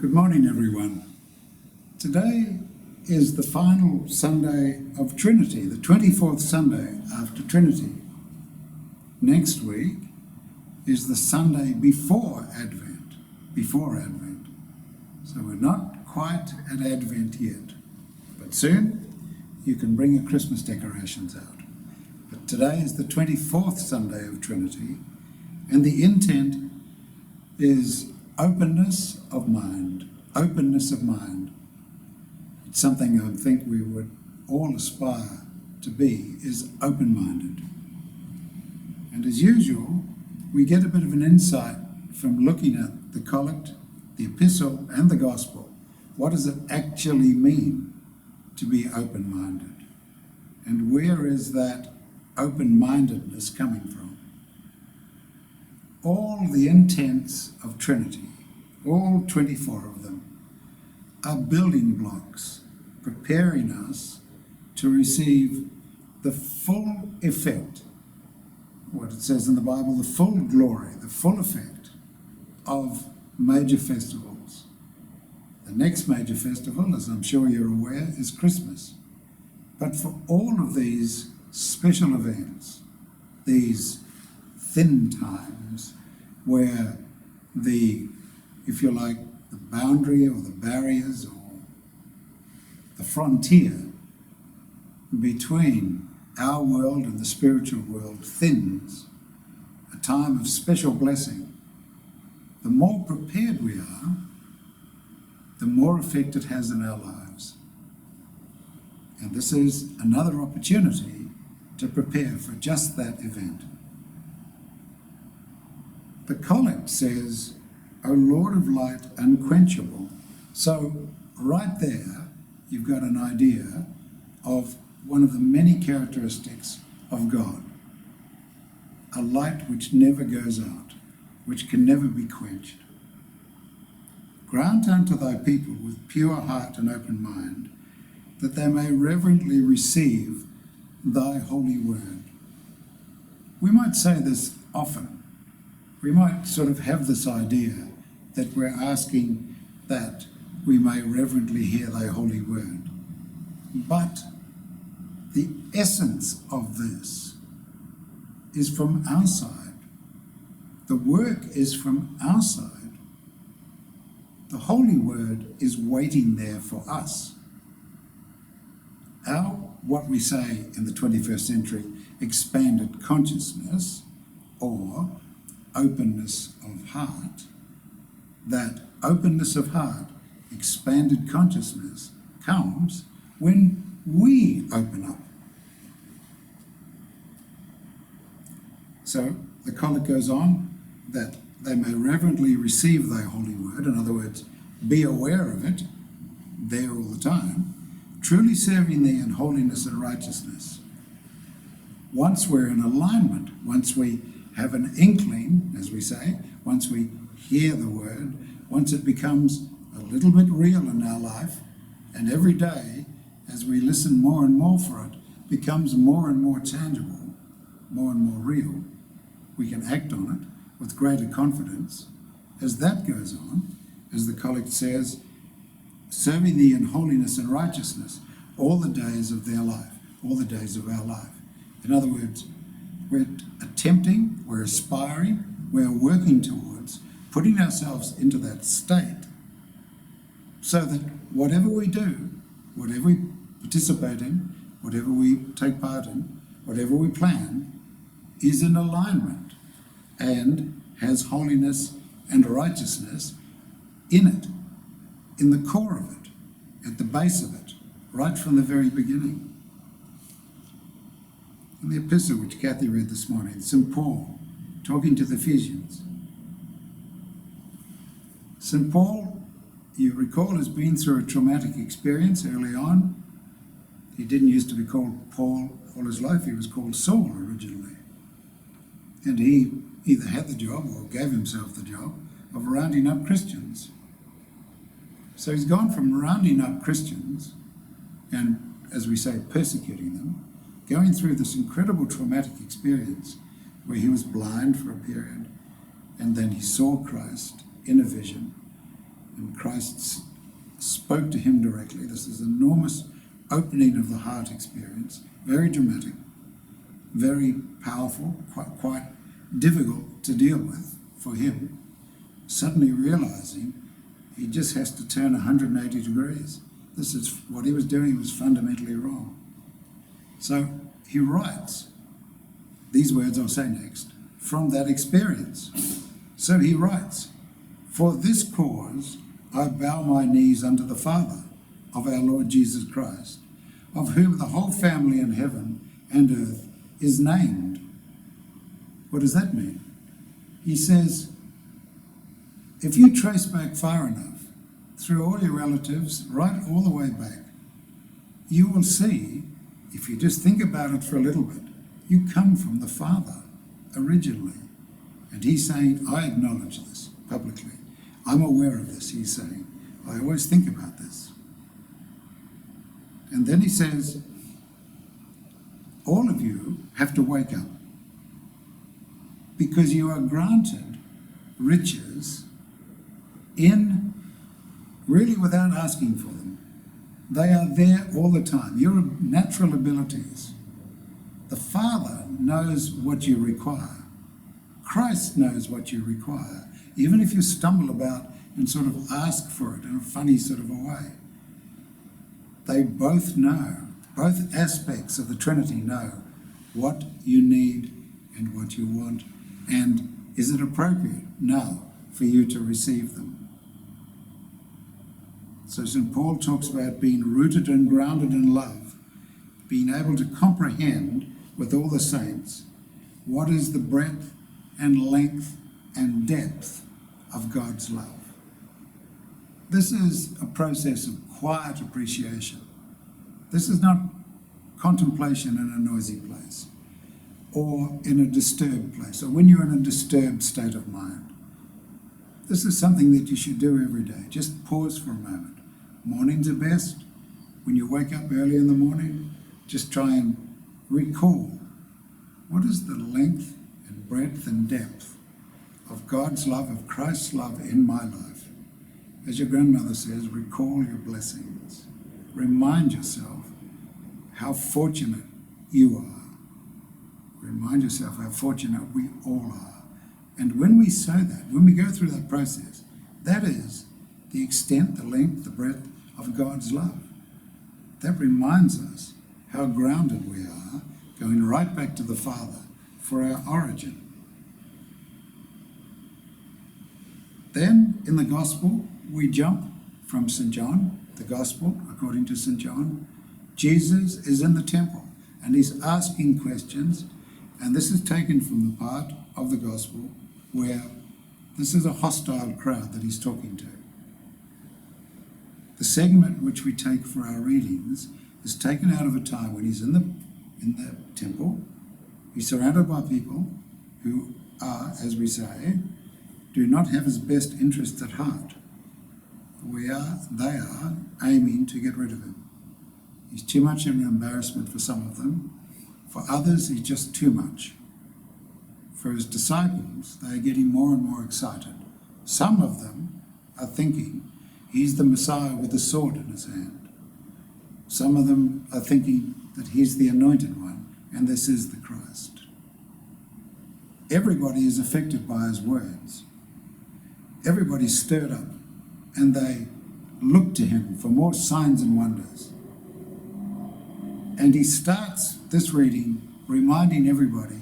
Good morning, everyone. Today is the final Sunday of Trinity, the 24th Sunday after Trinity. Next week is the Sunday before Advent. So we're not quite at Advent yet, but soon you can bring your Christmas decorations out. But today is the 24th Sunday of Trinity, and the intent is openness of mind. Openness of mind. It's something I think we would all aspire to be, is open-minded. And as usual, we get a bit of an insight from looking at the collect, the epistle, and the gospel. What does it actually mean to be open-minded? And where is that open-mindedness coming from? All the intents of Trinity, all 24 of them, are building blocks, preparing us to receive the full effect, what it says in the Bible, the full glory, the full effect of major festivals. The next major festival, as I'm sure you're aware, is Christmas. But for all of these special events, these thin times where the, if you like, the boundary or the barriers or the frontier between our world and the spiritual world thins, a time of special blessing, the more prepared we are, the more effect it has in our lives. And this is another opportunity to prepare for just that event. The collect says, O Lord of light, unquenchable. So right there, you've got an idea of one of the many characteristics of God. A light which never goes out, which can never be quenched. Grant unto thy people with pure heart and open mind, that they may reverently receive thy holy word. We might say this often. We might sort of have this idea that we're asking that we may reverently hear thy holy word. But the essence of this is from our side. The work is from our side. The holy word is waiting there for us. Our, what we say in the 21st century, expanded consciousness or openness of heart, that openness of heart, expanded consciousness, comes when we open up. So the collect goes on, that they may reverently receive thy holy word, in other words, be aware of it, there all the time, truly serving thee in holiness and righteousness. Once we're in alignment, once we have an inkling, as we say, once we hear the word, once it becomes a little bit real in our life, and every day, as we listen more and more for it, becomes more and more tangible, more and more real, we can act on it with greater confidence. As that goes on, as the collect says, serving thee in holiness and righteousness all the days of their life, all the days of our life. In other words, we're attempting, we're aspiring, we're working towards putting ourselves into that state so that whatever we do, whatever we participate in, whatever we take part in, whatever we plan, is in alignment and has holiness and righteousness in it, in the core of it, at the base of it, right from the very beginning. In the epistle which Kathy read this morning, St. Paul talking to the Ephesians. St. Paul, you recall, has been through a traumatic experience early on. He didn't used to be called Paul all his life, he was called Saul originally. And he either had the job or gave himself the job of rounding up Christians. So he's gone from rounding up Christians and, as we say, persecuting them, going through this incredible traumatic experience where he was blind for a period, and then he saw Christ in a vision, and Christ spoke to him directly. This is an enormous opening of the heart experience, very dramatic, very powerful, quite difficult to deal with for him, suddenly realizing he just has to turn 180 degrees. This is what he was doing was fundamentally wrong. So he writes, these words I'll say next, from that experience. So he writes, "For this cause I bow my knees unto the Father of our Lord Jesus Christ, of whom the whole family in heaven and earth is named." What does that mean? He says, if you trace back far enough, through all your relatives, right all the way back, you will see, if you just think about it for a little bit, you come from the Father originally. And he's saying, I acknowledge this publicly. I'm aware of this, he's saying. I always think about this. And then he says, all of you have to wake up because you are granted riches in, really without asking for them. They are there all the time. Your natural abilities. The Father knows what you require. Christ knows what you require. Even if you stumble about and sort of ask for it in a funny sort of a way. They both know, both aspects of the Trinity know what you need and what you want. And is it appropriate now for you to receive them? So St. Paul talks about being rooted and grounded in love, being able to comprehend with all the saints what is the breadth and length and depth of God's love. This is a process of quiet appreciation. This is not contemplation in a noisy place or in a disturbed place or when you're in a disturbed state of mind. This is something that you should do every day. Just pause for a moment. Mornings are best. When you wake up early in the morning, just try and recall what is the length and breadth and depth of God's love, of Christ's love in my life. As your grandmother says, recall your blessings. Remind yourself how fortunate you are. Remind yourself how fortunate we all are. And when we say that, when we go through that process, that is the extent, the length, the breadth of God's love. That reminds us how grounded we are, going right back to the Father for our origin. Then, in the Gospel, we jump from St. John, the Gospel, according to St. John. Jesus is in the temple, and he's asking questions, and this is taken from the part of the Gospel where this is a hostile crowd that he's talking to. The segment which we take for our readings is taken out of a time when he's in the temple. He's surrounded by people who are, as we say, do not have his best interests at heart. They are aiming to get rid of him. He's too much of an embarrassment for some of them. For others, he's just too much. For his disciples, they are getting more and more excited. Some of them are thinking he's the Messiah with the sword in his hand. Some of them are thinking that he's the anointed one and this is the Christ. Everybody is affected by his words. Everybody's stirred up and they look to him for more signs and wonders. And he starts this reading reminding everybody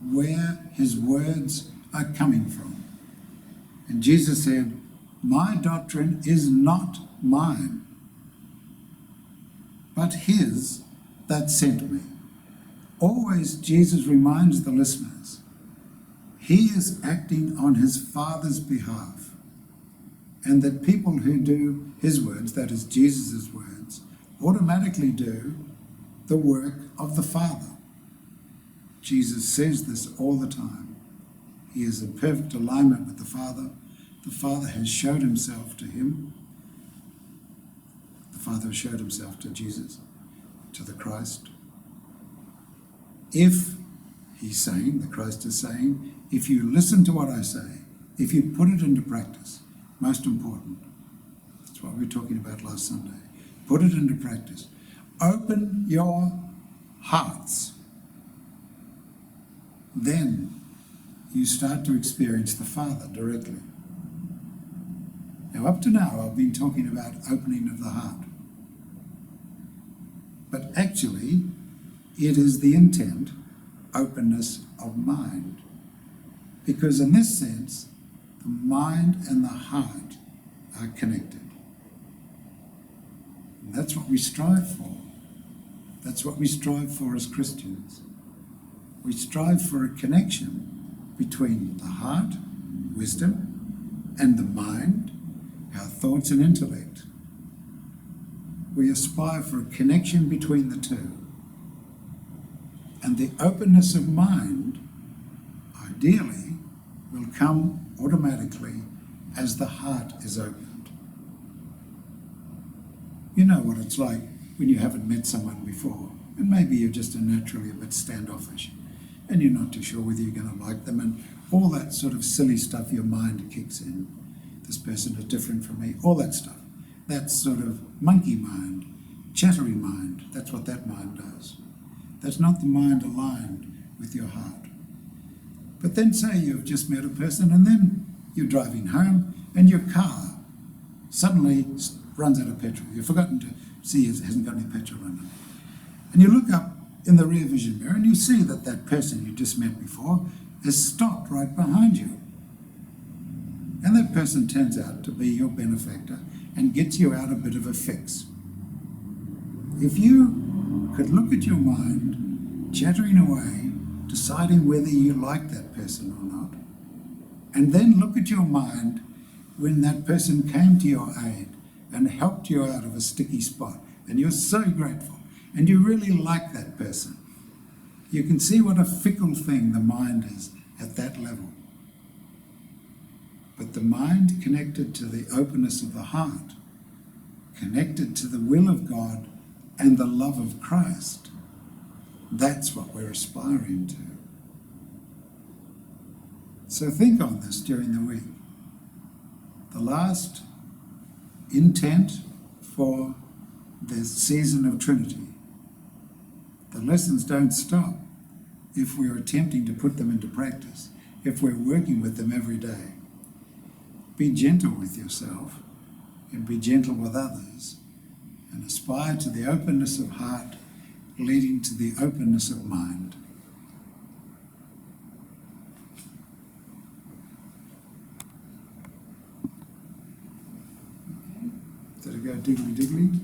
where his words are coming from. And Jesus said, "My doctrine is not mine, but his that sent me." Always Jesus reminds the listeners, he is acting on his Father's behalf. And that people who do his words, that is Jesus' words, automatically do the work of the Father. Jesus says this all the time. He is in perfect alignment with the Father. The Father has showed himself to him. The Father has showed himself to Jesus, to the Christ. If, he's saying, the Christ is saying, if you listen to what I say, if you put it into practice, most important, That's what we were talking about last Sunday. Put it into practice. Open your hearts. Then you start to experience the Father directly. Now, up to now, I've been talking about opening of the heart. But actually, it is the intent, openness of mind. Because in this sense, the mind and the heart are connected. And that's what we strive for. That's what we strive for as Christians. We strive for a connection between the heart, wisdom, and the mind, our thoughts and intellect. We aspire for a connection between the two. And the openness of mind, ideally, will come automatically as the heart is opened. You know what it's like when you haven't met someone before, and maybe you're just naturally a bit standoffish, and you're not too sure whether you're going to like them, and all that sort of silly stuff your mind kicks in. This person is different from me, all that stuff. That sort of monkey mind, chattery mind, that's what that mind does. That's not the mind aligned with your heart. But then say you've just met a person and then you're driving home and your car suddenly runs out of petrol. You've forgotten to see it hasn't got any petrol in it. And you look up in the rear vision mirror and you see that that person you just met before has stopped right behind you. And that person turns out to be your benefactor and gets you out a bit of a fix. If you could look at your mind, chattering away, deciding whether you like that person or not, and then look at your mind when that person came to your aid and helped you out of a sticky spot, and you're so grateful, and you really like that person, you can see what a fickle thing the mind is at that level. But the mind connected to the openness of the heart, connected to the will of God and the love of Christ, that's what we're aspiring to. So think on this during the week. The last intent for the season of Trinity. The lessons don't stop if we're attempting to put them into practice, if we're working with them every day. Be gentle with yourself and be gentle with others, and aspire to the openness of heart leading to the openness of mind. Did it go diggly diggly?